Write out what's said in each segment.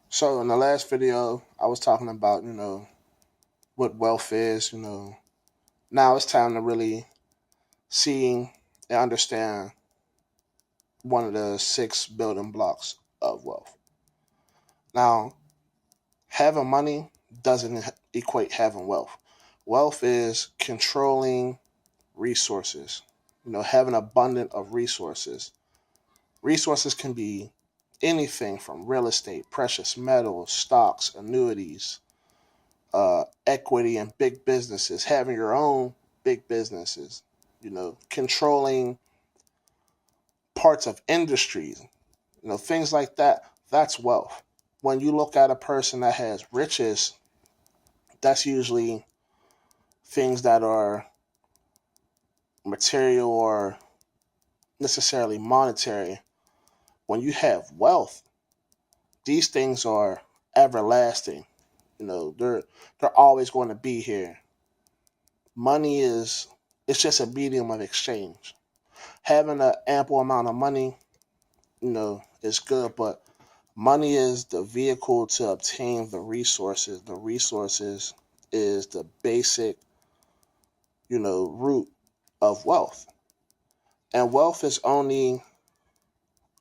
So in the last video, I was talking about, what wealth is, Now it's time to really see and understand one of the six building blocks of wealth. Now, having money doesn't equate having wealth. Wealth is controlling resources, having abundant of resources. Resources can be anything from real estate, precious metals, stocks, annuities, equity in big businesses, having your own big businesses, controlling parts of industries, things like that. That's wealth. When you look at a person that has riches, that's usually things that are material or necessarily monetary. When you have wealth, these things are everlasting. They're always going to be here. Money is it's just a medium of exchange. Having an ample amount of money, is good, but money is the vehicle to obtain the resources. The resources is the basic, root of wealth. And wealth is only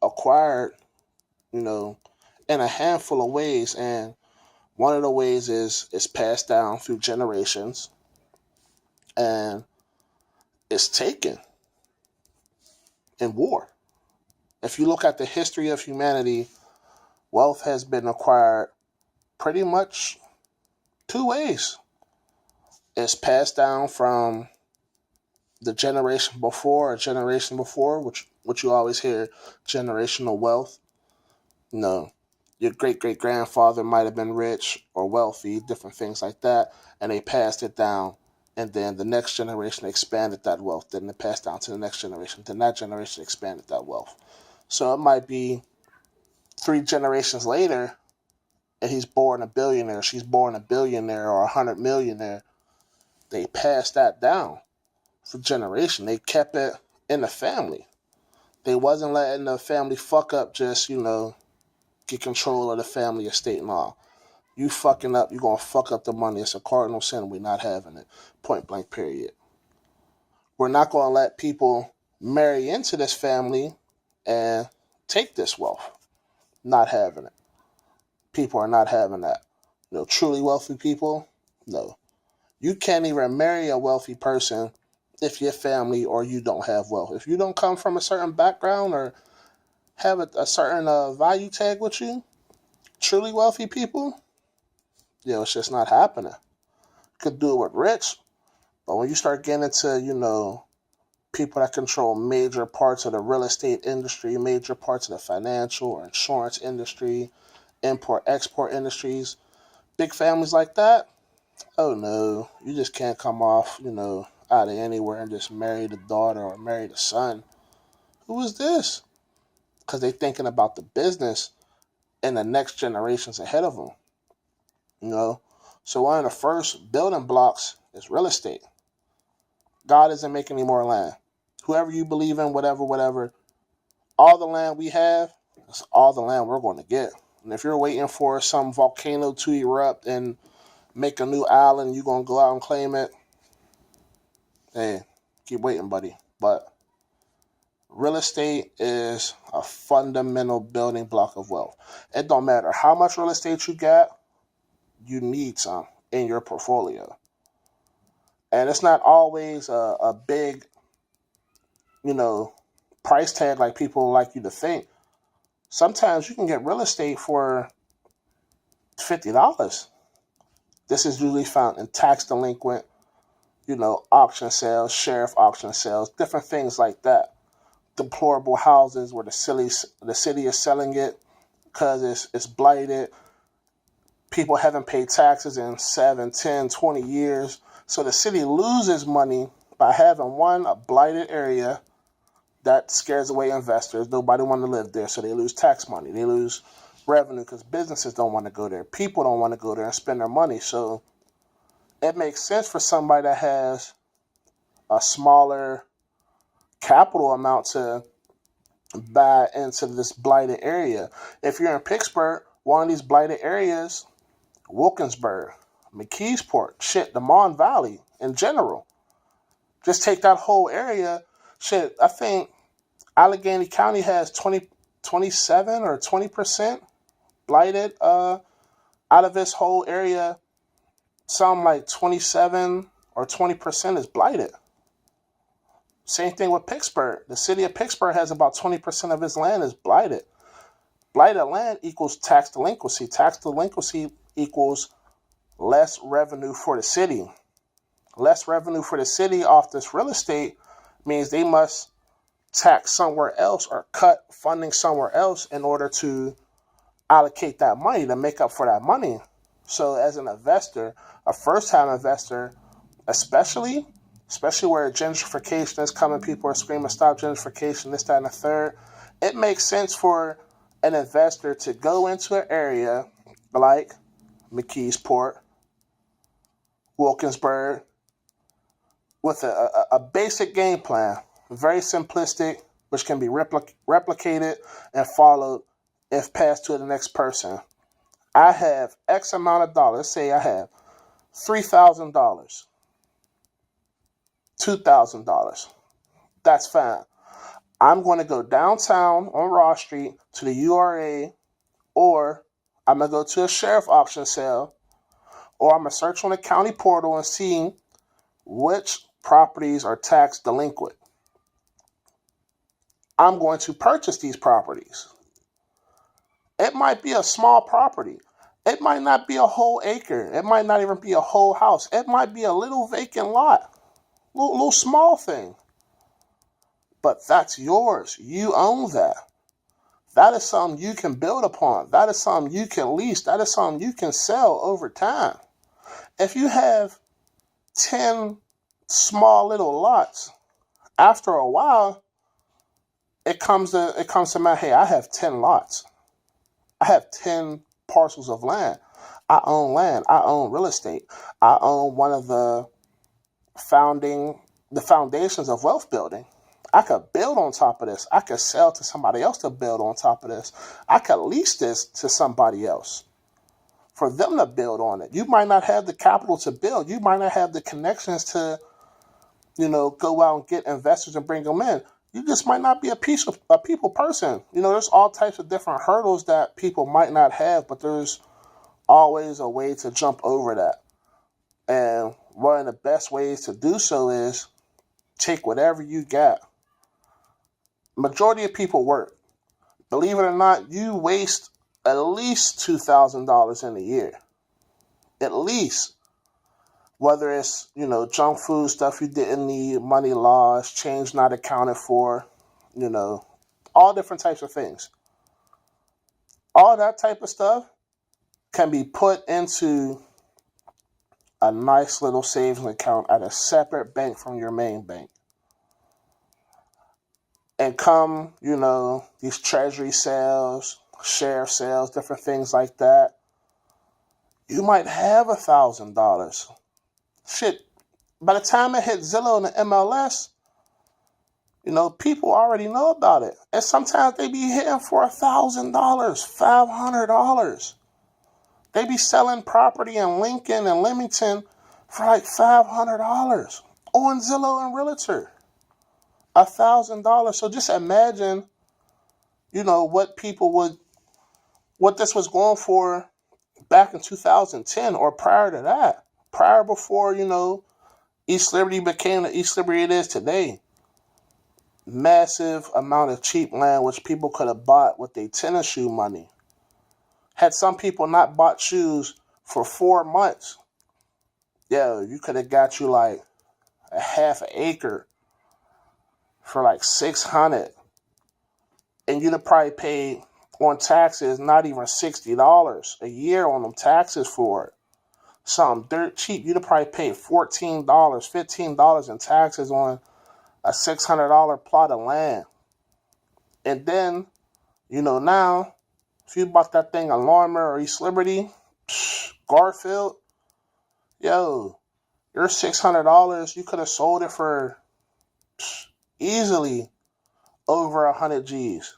acquired, you know, in a handful of ways. And one of the ways is passed down through generations and it's taken in war. If you look at the history of humanity, wealth has been acquired pretty much two ways. It's passed down from the generation before, which you always hear generational wealth. Your great great grandfather might have been rich or wealthy, different things like that, and they passed it down. And then the next generation expanded that wealth. Then it passed down to the next generation. Then that generation expanded that wealth. So it might be three generations later, and he's born a billionaire, she's born a billionaire or 100 millionaire. They passed that down for generation. They kept it in the family. They wasn't letting the family fuck up, just get control of the family estate and all. You fucking up, you gonna fuck up the money. It's a cardinal sin. We're not having it. Point blank. Period. We're not gonna let people marry into this family and take this wealth. Not having it. People are not having that. Truly wealthy people, no. You can't even marry a wealthy person if your family or you don't have wealth. If you don't come from a certain background or have a certain value tag with you, truly wealthy people, it's just not happening. Could do it with rich, but when you start getting into, people that control major parts of the real estate industry, major parts of the financial or insurance industry, import export industries, big families like that, oh no, you just can't come off, out of anywhere and just marry the daughter or marry the son. Who is this? Because they're thinking about the business and the next generations ahead of them. You know, so one of the first building blocks is real estate. God isn't making any more land. Whoever you believe in, whatever, all the land we have, that's all the land we're going to get. And if you're waiting for some volcano to erupt and make a new island, you're going to go out and claim it, hey, keep waiting, buddy. But real estate is a fundamental building block of wealth. It don't matter how much real estate you got, you need some in your portfolio. And it's not always a big, you know, price tag like people like you to think. Sometimes you can get real estate for $50. This is usually found in tax delinquent, auction sales, sheriff auction sales, different things like that. Deplorable houses where the city is selling it because it's blighted. People haven't paid taxes in 7, 10, 20 years. So the city loses money by having a blighted area that scares away investors. Nobody wants to live there, so they lose tax money. They lose revenue because businesses don't want to go there. People don't want to go there and spend their money. So it makes sense for somebody that has a smaller capital amount to buy into this blighted area. If you're in Pittsburgh, one of these blighted areas, Wilkinsburg, McKeesport, shit, the Mon Valley in general. Just take that whole area. Shit, I think Allegheny County has 27 or 20% blighted out of this whole area. Something like 27 or 20% is blighted. Same thing with Pittsburgh. The city of Pittsburgh has about 20% of its land is blighted. Blighted land equals tax delinquency. Tax delinquency equals less revenue for the city. Less revenue for the city off this real estate means they must tax somewhere else or cut funding somewhere else in order to allocate that money to make up for that money. So as an investor, a first-time investor, especially where gentrification is coming, people are screaming, stop gentrification, this, that, and the third. It makes sense for an investor to go into an area like McKeesport, Wilkinsburg, with a basic game plan, very simplistic, which can be replicated and followed if passed to the next person. I have X amount of dollars. Let's say I have $3,000, $2,000. That's fine. I'm going to go downtown on Ross Street to the URA, or I'm going to go to a sheriff auction sale, or I'm going to search on the county portal and see which properties are tax delinquent. I'm going to purchase these properties. It might be a small property. It might not be a whole acre. It might not even be a whole house. It might be a little vacant lot. Little small thing. But that's yours. You own that. That is something you can build upon. That is something you can lease. That is something you can sell over time. If you have 10 small little lots, after a while, it comes to mind, hey, I have 10 lots. I have 10 parcels of land. I own land. I own real estate. I own one of the foundations of wealth building. I could build on top of this. I could sell to somebody else to build on top of this. I could lease this to somebody else for them to build on it. You might not have the capital to build. You might not have the connections to, go out and get investors and bring them in. You just might not be a people person. There's all types of different hurdles that people might not have, but there's always a way to jump over that. And one of the best ways to do so is take whatever you got. Majority of people work. Believe it or not, you waste at least $2,000 in a year. At least. Whether it's, junk food, stuff you didn't need, money lost, change not accounted for, all different types of things. All that type of stuff can be put into a nice little savings account at a separate bank from your main bank. And come, these treasury sales, share sales, different things like that, you might have $1,000. Shit, by the time it hits Zillow and the MLS, people already know about it. And sometimes they be hitting for $1,000, $500. They be selling property in Lincoln and Leamington for like $500 on Zillow and Realtor. $1,000. So just imagine, what this was going for back in 2010 or prior to that. Prior before, East Liberty became the East Liberty it is today. Massive amount of cheap land which people could have bought with their tennis shoe money. Had some people not bought shoes for 4 months, you could have got you like a half an acre for like $600. And you'd have probably paid on taxes not even $60 a year on them taxes for it. Something dirt cheap. You'd have probably paid $14, $15 in taxes on a $600 plot of land. And then, now, if you bought that thing in Lorimer or East Liberty, Garfield, your $600, you could have sold it for easily over 100 G's.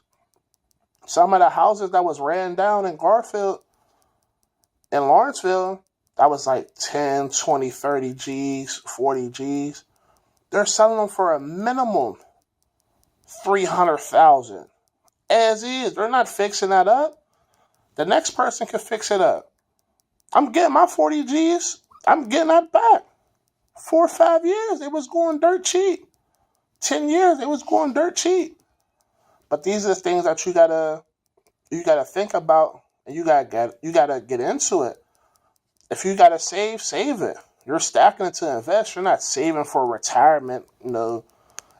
Some of the houses that was ran down in Garfield and Lawrenceville, that was like 10, 20, 30 G's, 40 G's. They're selling them for a minimum 300,000 as is. They're not fixing that up. The next person can fix it up. I'm getting my 40 G's. I'm getting that back. 4 or 5 years, it was going dirt cheap. 10 years, it was going dirt cheap. But these are the things that you gotta think about, and you gotta get into it. If you gotta save it. You're stacking it to invest. You're not saving for retirement, and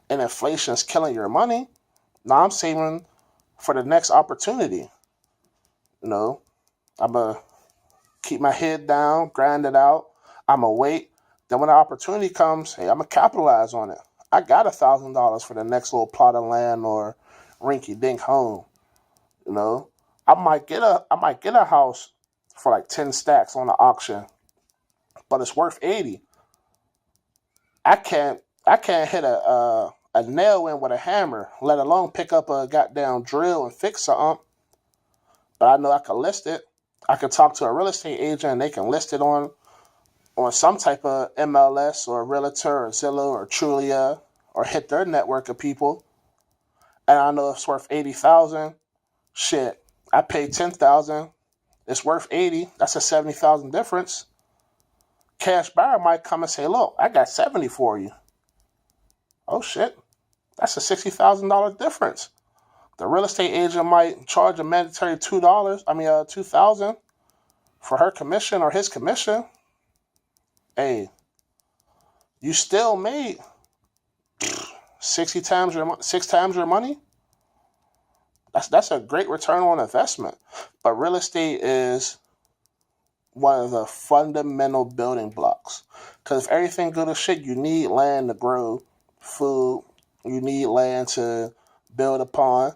inflation's killing your money. No, I'm saving for the next opportunity. I'm going to keep my head down, grind it out. I'm going to wait. Then when the opportunity comes, hey, I'm going to capitalize on it. I got $1,000 for the next little plot of land or rinky-dink home. I might get a house for like 10 stacks on the auction, but it's worth 80. I can't hit a nail in with a hammer, let alone pick up a goddamn drill and fix something. But I know I can list it. I can talk to a real estate agent and they can list it on some type of MLS or Realtor or Zillow or Trulia, or hit their network of people. And I know it's worth 80,000. Shit, I paid 10,000. It's worth 80. That's a 70,000 difference. Cash buyer might come and say, "Look, I got 70 for you." Oh shit, that's a $60,000 difference. The real estate agent might charge a mandatory $2,000 for her commission or his commission. Hey, you still made 6 times your money. That's a great return on investment. But real estate is one of the fundamental building blocks. Because if everything go to shit, you need land to grow food. You need land to build upon.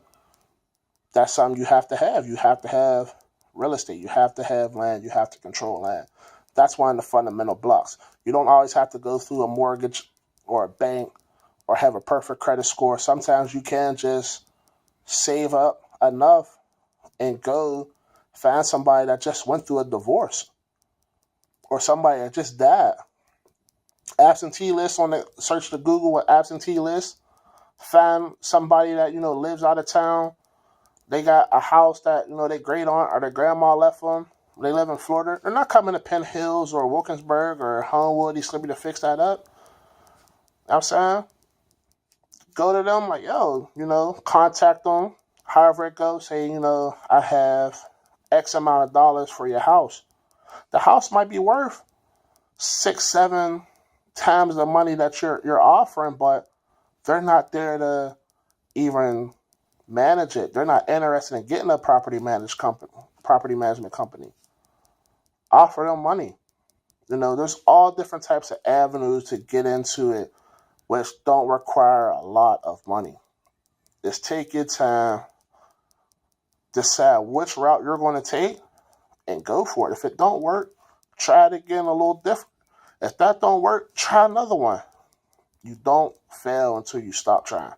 That's something you have to have. You have to have real estate. You have to have land. You have to control land. That's one of the fundamental blocks. You don't always have to go through a mortgage or a bank or have a perfect credit score. Sometimes you can just save up enough and go find somebody that just went through a divorce or somebody that just died. Absentee list search the Google with absentee list. Find somebody that lives out of town. They got a house that their great aunt or their grandma left them. They live in Florida. They're not coming to Penn Hills or Wilkinsburg or Homewood, East Liberty to fix that up. You know what I'm saying? Go to them like, yo, contact them. However it goes, say, I have X amount of dollars for your house. The house might be worth 6, 7 times the money that you're offering, but they're not there to even manage it. They're not interested in getting a property management company. Offer them money. There's all different types of avenues to get into it, which don't require a lot of money. Just take your time, decide which route you're going to take, and go for it. If it don't work, try it again a little different. If that don't work, try another one. You don't fail until you stop trying.